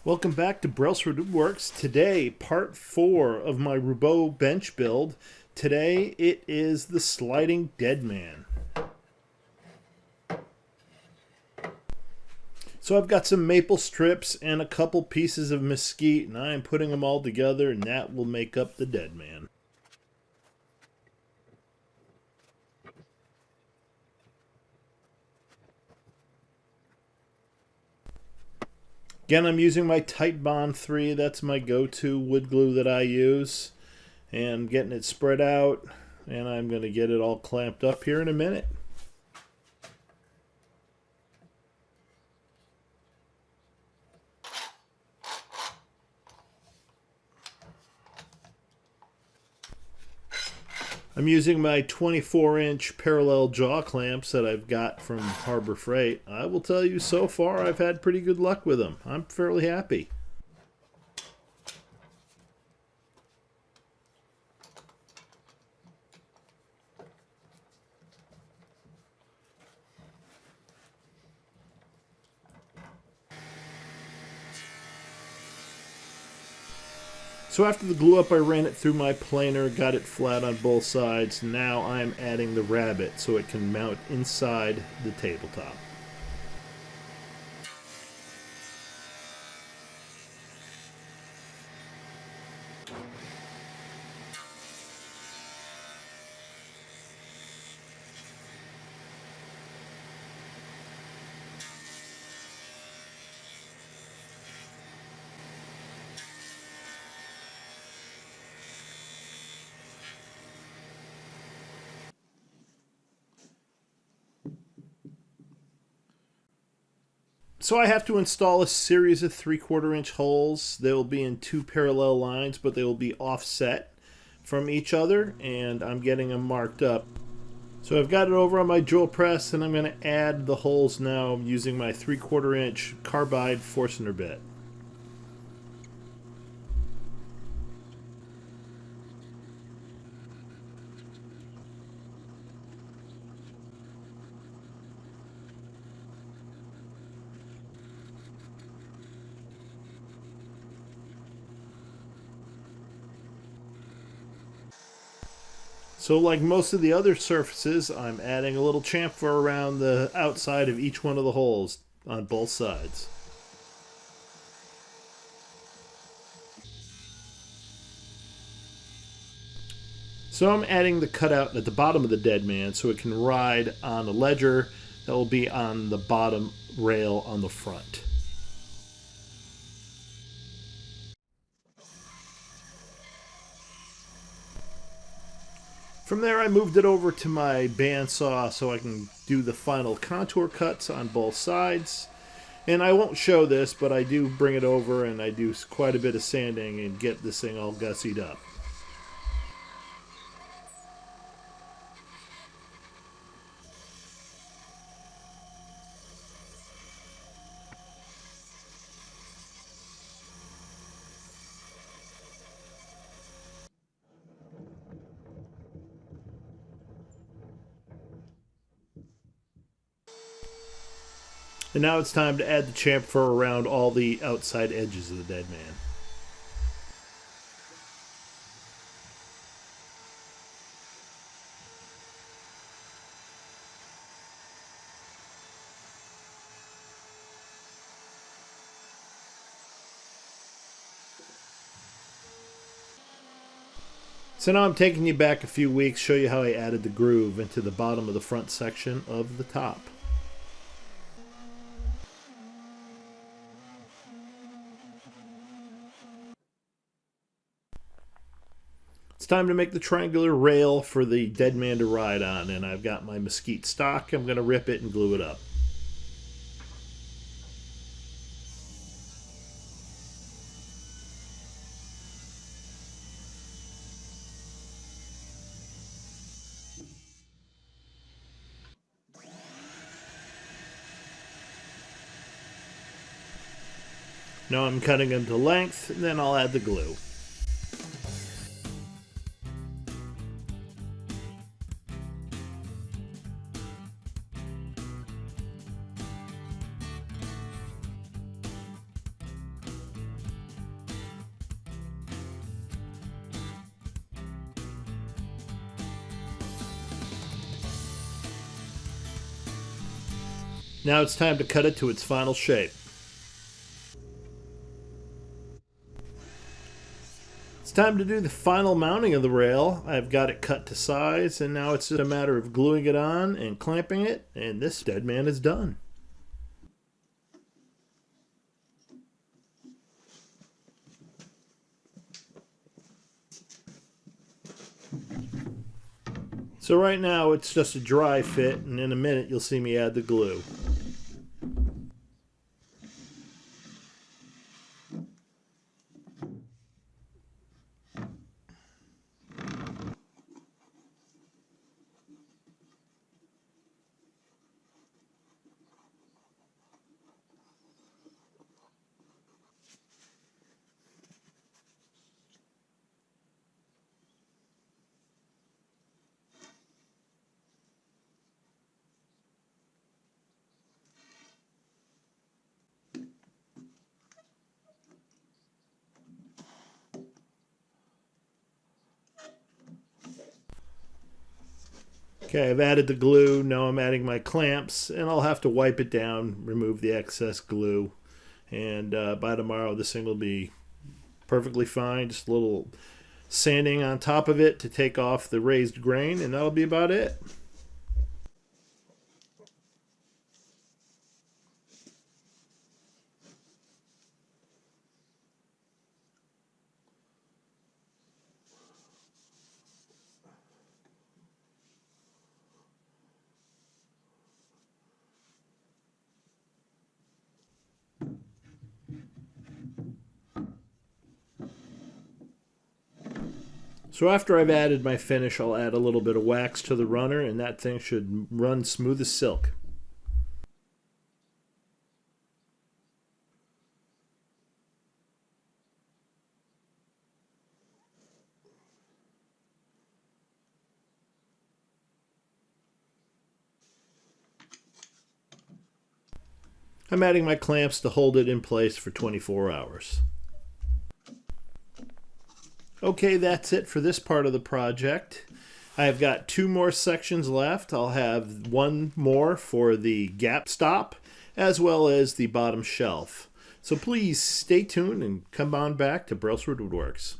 Welcome back to Brailsford Woodworks. Today, part 4 of my Roubo Bench build. Today, it is the Sliding Deadman. So I've got some maple strips and a couple pieces of mesquite, and I am putting them all together, and that will make up the Deadman. Again, I'm using my Tight Bond 3. That's my go-to wood glue that I use. And getting it spread out. And I'm going to get it all clamped up here in a minute. I'm using my 24-inch parallel jaw clamps that I've got from Harbor Freight. I will tell you, so far I've had pretty good luck with them. I'm fairly happy. So after the glue up, I ran it through my planer, got it flat on both sides. Now I'm adding the rabbet so it can mount inside the tabletop. So I have to install a series of 3/4 inch holes. They will be in two parallel lines, but they will be offset from each other, and I'm getting them marked up. So I've got it over on my drill press, and I'm going to add the holes now using my 3/4 inch carbide Forstner bit. So like most of the other surfaces, I'm adding a little chamfer around the outside of each one of the holes on both sides. So I'm adding the cutout at the bottom of the Deadman so it can ride on a ledger that will be on the bottom rail on the front. From there, I moved it over to my bandsaw so I can do the final contour cuts on both sides. And I won't show this, but I do bring it over and I do quite a bit of sanding and get this thing all gussied up. And now it's time to add the chamfer around all the outside edges of the Deadman. So now I'm taking you back a few weeks, show you how I added the groove into the bottom of the front section of the top. It's time to make the triangular rail for the Deadman to ride on, and I've got my mesquite stock. I'm going to rip it and glue it up. Now I'm cutting them to length, and then I'll add the glue. Now it's time to cut it to its final shape. It's time to do the final mounting of the rail. I've got it cut to size, and now it's just a matter of gluing it on and clamping it, and this Deadman is done. So right now it's just a dry fit, and in a minute you'll see me add the glue. Okay, I've added the glue. Now I'm adding my clamps, and I'll have to wipe it down, remove the excess glue. And by tomorrow, this thing will be perfectly fine. Just a little sanding on top of it to take off the raised grain, and that'll be about it. So after I've added my finish, I'll add a little bit of wax to the runner, and that thing should run smooth as silk. I'm adding my clamps to hold it in place for 24 hours. Okay, that's it for this part of the project. I've got 2 more sections left. I'll have 1 more for the gap stop as well as the bottom shelf. So please stay tuned and come on back to Brailsford Woodworks.